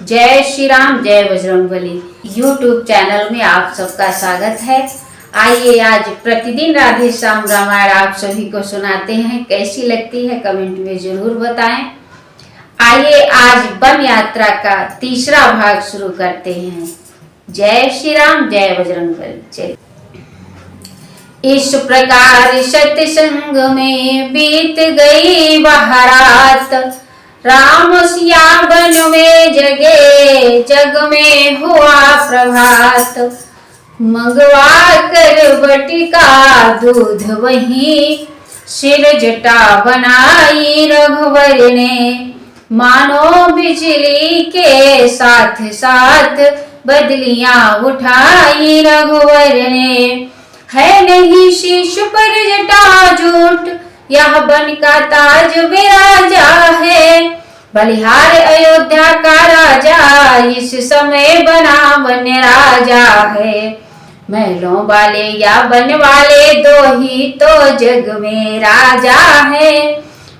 जय श्री राम, जय Bajrangbali. YouTube channel में आप सबका स्वागत है। आइए आज प्रतिदिन राधे श्याम रामायण आप सभी को सुनाते हैं। कैसी लगती है कमेंट में जरूर बताएं। आइए आज वन यात्रा का तीसरा भाग शुरू करते हैं। जय श्री राम, जय बजरंगबली। जय। इस प्रकार सत्संग में बीत गई वह रात, राम सिया वन में जगे, जग में हुआ प्रभात। मंगवा कर बटिका दूध वही, सिर जटा बनाई रघुवर ने। मानो बिजली के साथ साथ बदलियां उठाई रघुवर ने। है नहीं शीश पर जटा झूठ, यह बन का ताज विराजा है। बलिहार अयोध्या का राजा, इस समय बना वन राजा है। महलों वाले या वन वाले दो ही तो जग में राजा है।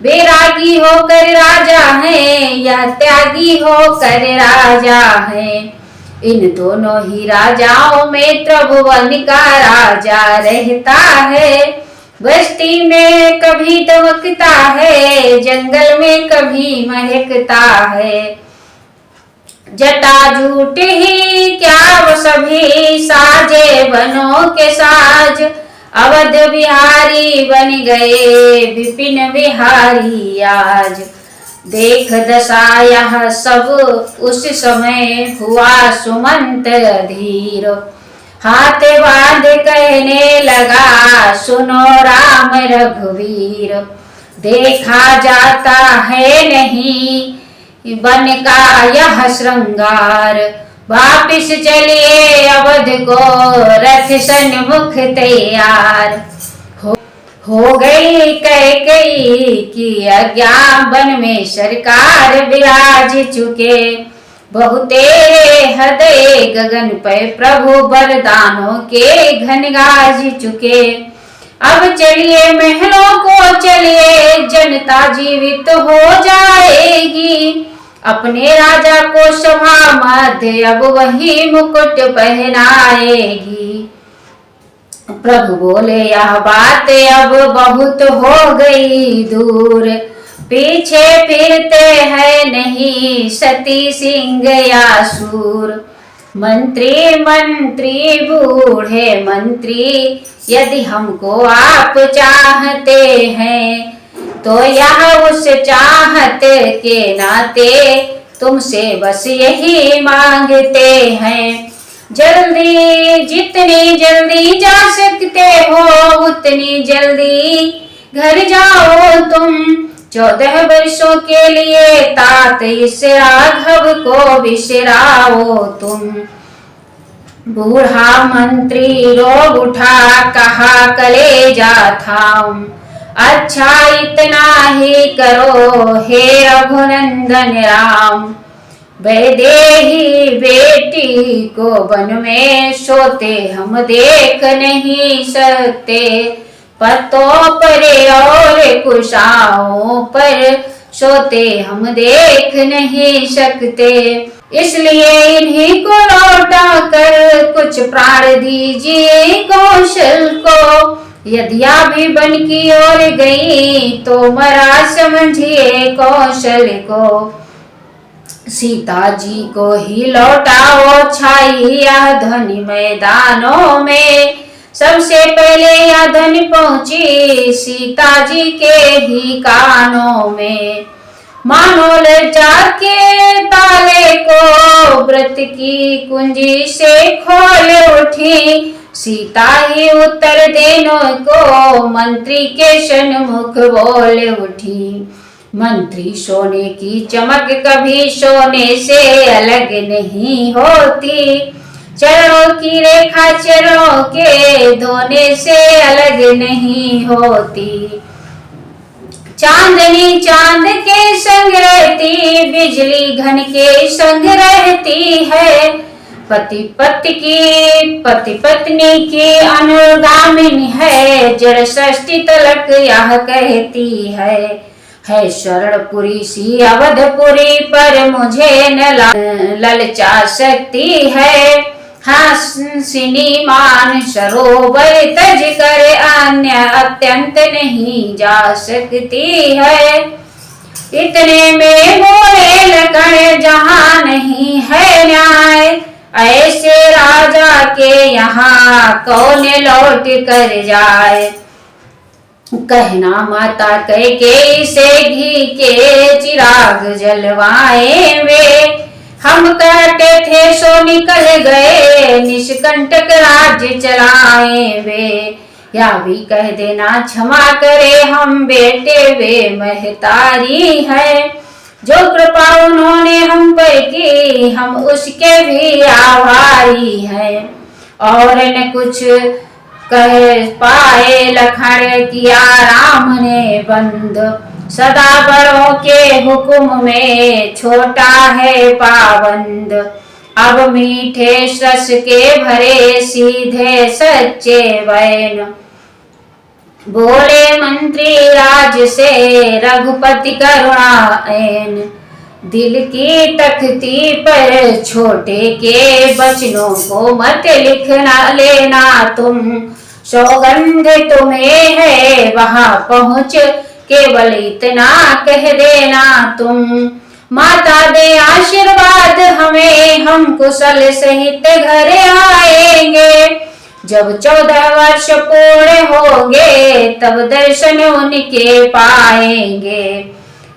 वैरागी होकर राजा है या त्यागी होकर राजा है। इन दोनों ही राजाओं में त्रिभुवन का राजा रहता है। बस्ती में कभी दमकता है, जंगल में कभी महकता है। जटा झूठ ही क्या वो सभी साजे बनों के साज। अवध बिहारी बन गए विपिन बिहारी आज। देख दशा यह सब उस समय हुआ सुमंत अधीर। हाथ बांध कहने लगा सुनो राम रघुवीर। देखा जाता है नहीं वन का यह श्रृंगार। वापिस चलिए अवध को रथ सन्मुख तैयार। हो गई कैकेयी की आज्ञा, वन में सरकार विराज चुके। बहुतेरे हृदय गगन पे प्रभु वरदानों के घन गाज चुके। अब चलिए महलों को चलिए, जनता जीवित हो जाएगी। अपने राजा को सभा मध्य अब वही मुकुट पहनाएगी। प्रभु बोले यह बात अब बहुत हो गई दूर। पीछे फिरते हैं नहीं सती सिंह या सूर। मंत्री मंत्री बूढ़े मंत्री, यदि हमको आप चाहते हैं तो यह उस चाहत के नाते तुमसे बस यही मांगते हैं। जल्दी जितनी जल्दी जा सकते हो उतनी जल्दी घर जाओ तुम। 14 वर्षों के लिए तात इस राघव को विसराओ तुम। बूढ़ा मंत्री रो उठा कहा कलेजा थाम। अच्छा इतना ही करो हे रघुनंदन राम। वैदेही बेटी को वन में सोते हम देख नहीं सकते। पत्तों पर और कुशाओं पर सोते हम देख नहीं सकते। इसलिए इन्हीं को लौटा कर कुछ प्राण दीजिए कौशल को। यदि भी बन की ओर गई तो मरा समझिए कौशल को। सीता जी को ही लौटाओ छाई धनी मैदानों में। सबसे पहले यह धन पहुंची सीता जी के ही कानों में। मानो लज्जा के ताले को व्रत की कुंजी से खोल उठी। सीता ही उत्तर देने को मंत्री के सन्मुख बोल उठी। मंत्री सोने की चमक कभी सोने से अलग नहीं होती। चरणों की रेखा चरणों के धोने से अलग नहीं होती। चांदनी चांद के संग रहती, बिजली घन के संग रहती है। पति पत्नी की अनुगामिनी है, जड़ षष्ठी तलक यह कहती है। है स्वर्णपुरी सी अवधपुरी, पर मुझे न ललचा सकती है। हासिनी मान सरोवर तज कर अन्य अत्यंत नहीं जा सकती है। इतने में मोरे लखन जहाँ नहीं है न्याय, ऐसे राजा के यहाँ कौन लौट कर जाए। कहना माता कैकेयी से घी के चिराग जलवाए वे, हम कहते थे सो निकल गए निष्कंटक राज्य चलाए वे। या भी कह देना क्षमा करे हम बेटे वे महतारी है, जो कृपा उन्होंने हम पर की हम उसके भी आभारी हैं। और न कुछ कह पाए लखन किया राम ने बंद, सदा बड़ों के हुक्म में छोटा है पाबंद। अब मीठे रस के भरे सीधे सच्चे बैन, बोले मंत्री राज से रघुपति करुणाएन। दिल की तख्ती पर छोटे के बचनों को मत लिखना लेना तुम, सौगंध तुम्हें है वहां पहुंच केवल इतना कह देना तुम। माता दे आशीर्वाद हमें हम कुशल सहित घर आएंगे, जब 14 वर्ष पूर्ण होंगे तब दर्शन उनके पाएंगे।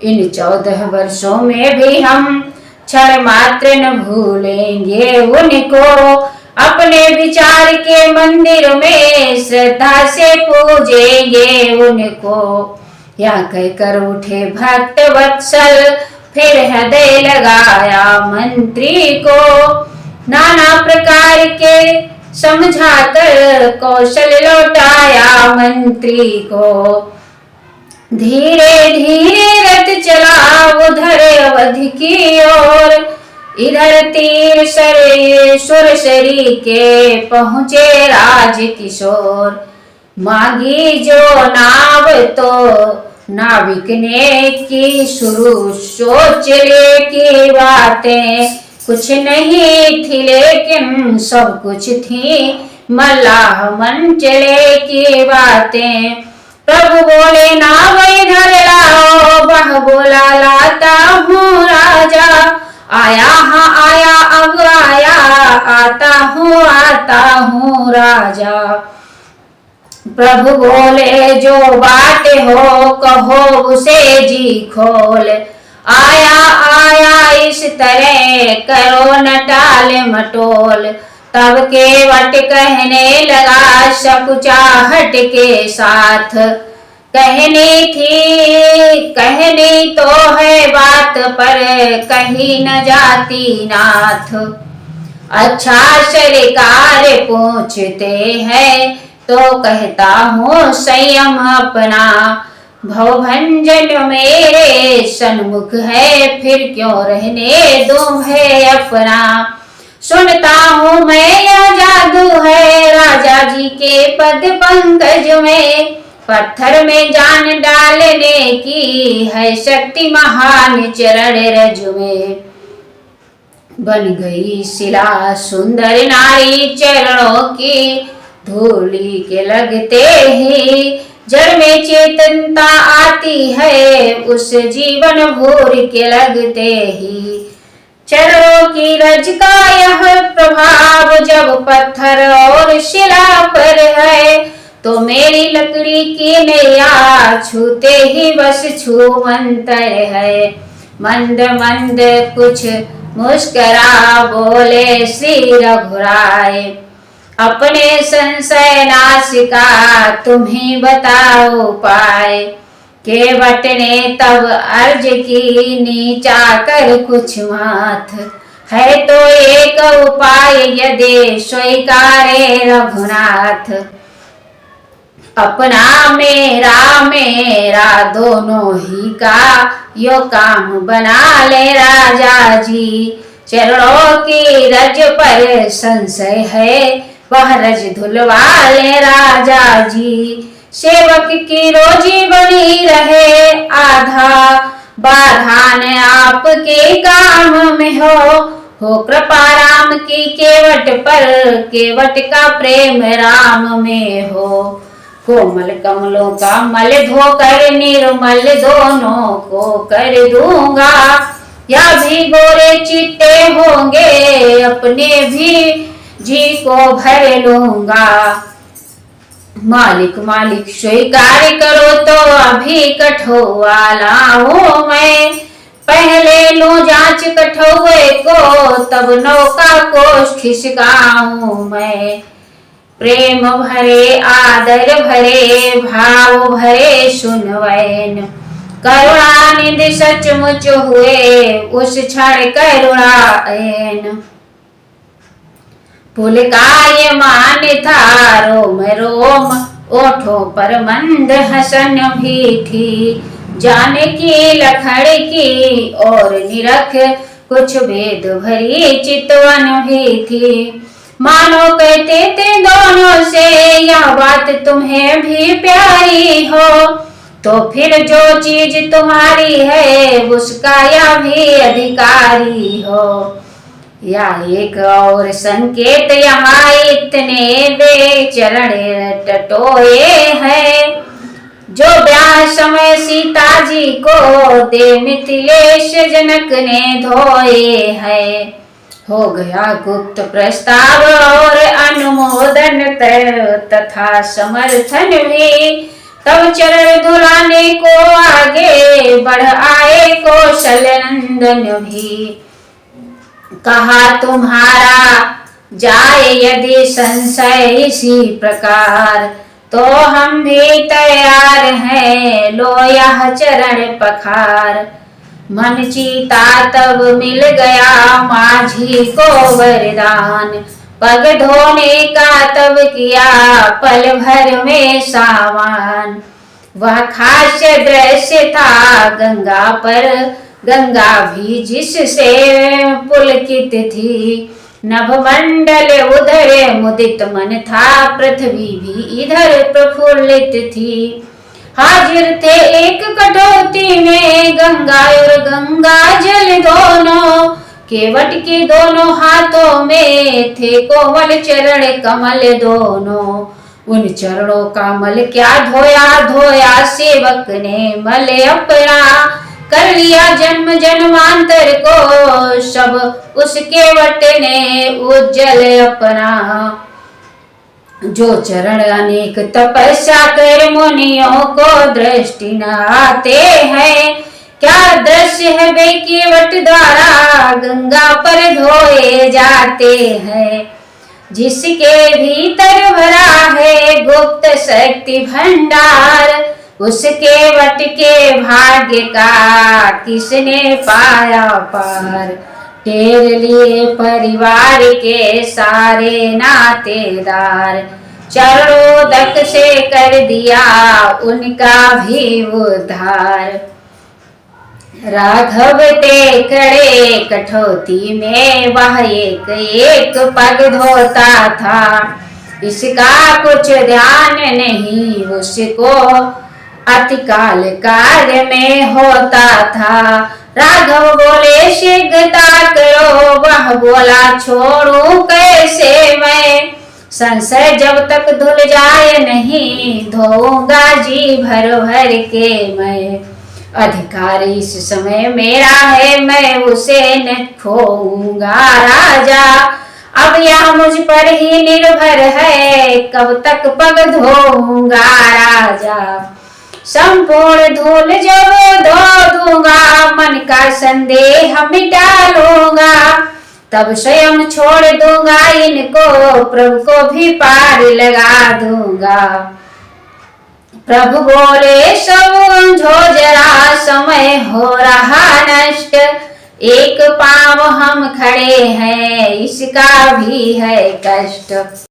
इन 14 वर्षों में भी हम क्षण मात्र न भूलेंगे उनको, अपने विचार के मंदिर में श्रद्धा से पूजेंगे उनको। या कहकर उठे भक्त वत्सल फिर हृदय लगाया मंत्री को, नाना प्रकार के समझाकर कौशल लौटाया मंत्री को। धीरे धीरे रथ चला उधर अवध की ओर, इधर तीर सुरसरी के पहुँचे राज किशोर। मांगी जो नाव तो नाविक ने की शुरू, सोच ले की बातें कुछ नहीं थी लेकिन सब कुछ थी, मल्लाह मन चले की बातें। प्रभु बोले नाव इधर लाओ, वह बोला लाता हूँ राजा, आया हाँ आया अब आया, आता हूँ राजा। प्रभु बोले जो बात हो कहो उसे जी खोल, आया आया इस तरह करो न टाल मटोल। तब केवट कहने लगा सकुचाहट के साथ, कहनी तो है बात पर कहीं न जाती नाथ। अच्छा सरकार पूछते हैं तो कहता हूँ संयम अपना, भवभंजन मेरे सन्मुख है फिर क्यों रहने दूं है अपना। सुनता हूँ मैं यह जादू है राजा जी के पद पंकज में, पत्थर में जान डालने की है शक्ति महान चरण रज में। बन गई शिला सुंदर नारी चरणों की, धूली के लगते ही जड़ में चेतनता आती है, उस जीवन भूर के लगते ही। चरणों की रज का यह प्रभाव जब पत्थर और शिला पर है, तो मेरी लकड़ी की नैया छूते ही बस छूमंतर है। मंद मंद कुछ मुस्करा बोले श्री रघुराय, अपने संशय नासिका तुम ही बताओ पाए। केवट ने तब अर्ज की नीचा कर कुछ माथ, है तो एक उपाय यदि स्वीकारे रघुनाथ। अपना मेरा दोनों ही का यो काम बना ले राजा जी। चरणों की रज पर संशय है, वह रज धुलवा ले राजा जी। सेवक की रोजी बनी रहे, आधा बाधान आपके काम में हो कृपा राम की केवट पर, केवट का प्रेम राम में हो। कोमल कमलों का मल धोकर निर्मल दोनों को कर दूंगा, या भी गोरे चिट्टे होंगे अपने भी जी को भर लूंगा। मालिक मालिक स्वीकार करो तो अभी कठौवाला हूँ मैं, पहले लो जांच कठौए को तब नौका को खिसकाऊं मैं। प्रेम भरे आदर भरे भाव भरे सुनवैन, करुणानिधि सचमुच हुए उस क्षण करुणायन। फूल का ये मान था रोम रोम, ओठों पर मंद हसन भी थी, जाने की लखड़ की और निरख कुछ वेद भरी चितवन भी थी। मानो कहते थे दोनों से यह बात तुम्हें भी प्यारी हो, तो फिर जो चीज तुम्हारी है उसका यह भी अधिकारी हो। या एक और संकेत यहाँ इतने बेचरण टटोए हैं, जो ब्याह समय सीता जी को दे मिथिलेश जनक ने धोए हैं। हो गया गुप्त प्रस्ताव और अनुमोदन तथा समर्थन भी, तब चरण धुलाने को आगे बढ़ आए कौशल नंदन भी। कहा तुम्हारा जाए यदि संशय इसी प्रकार, तो हम भी तैयार हैं लो यह चरण पखार। मन चीता तब मिल गया माझी को वरदान, पग धोने का तब किया पल भर में सामान। वह खास दृश्य था गंगा पर, गंगा भी जिससे पुलकित थी। नभमंडल उधर मुदित मन था, पृथ्वी भी इधर प्रफुल्लित थी। हाजिर थे एक कटौती में गंगा और गंगा जल दोनों, केवट के दोनों हाथों में थे कोमल चरण कमल दोनों। उन चरणों का मल क्या धोया धोया सेवक ने मल अपना, कर लिया जन्म जन्मांतर को सब उसके वट ने उज्जवल अपना। जो चरण अनेक तपस्या कर मुनियों को दृष्टि न आते हैं, क्या दृश्य है वे केवट द्वारा गंगा पर धोए जाते हैं। जिसके भीतर भरा है गुप्त शक्ति भंडार, उसके वट के भाग्य का किसने पाया पार। टेर लिए परिवार के सारे नातेदार, चरणोदक से कर दिया उनका भी उद्धार। राघव ते खड़े कठौती में वह एक एक पग धोता था, इसका कुछ ध्यान नहीं उसको अतिकाल कार्य में होता था। राघव बोले शीघ्रता करो, वह बोला छोड़ू कैसे मैं। संशय जब तक धुल जाए नहीं, धोऊंगा जी भर भर के मैं। अधिकार इस समय मेरा है, मैं उसे न खोऊंगा राजा। अब यह मुझ पर ही निर्भर है, कब तक पग धोऊंगा राजा। संपूर्ण धूल जब धो दूंगा, मन का संदेह मिटा लूंगा। तब स्वयं छोड़ दूंगा इनको, प्रभु को भी पार लगा दूंगा। प्रभु बोले समझो जरा, समय हो रहा नष्ट। एक पांव हम खड़े हैं, इसका भी है कष्ट।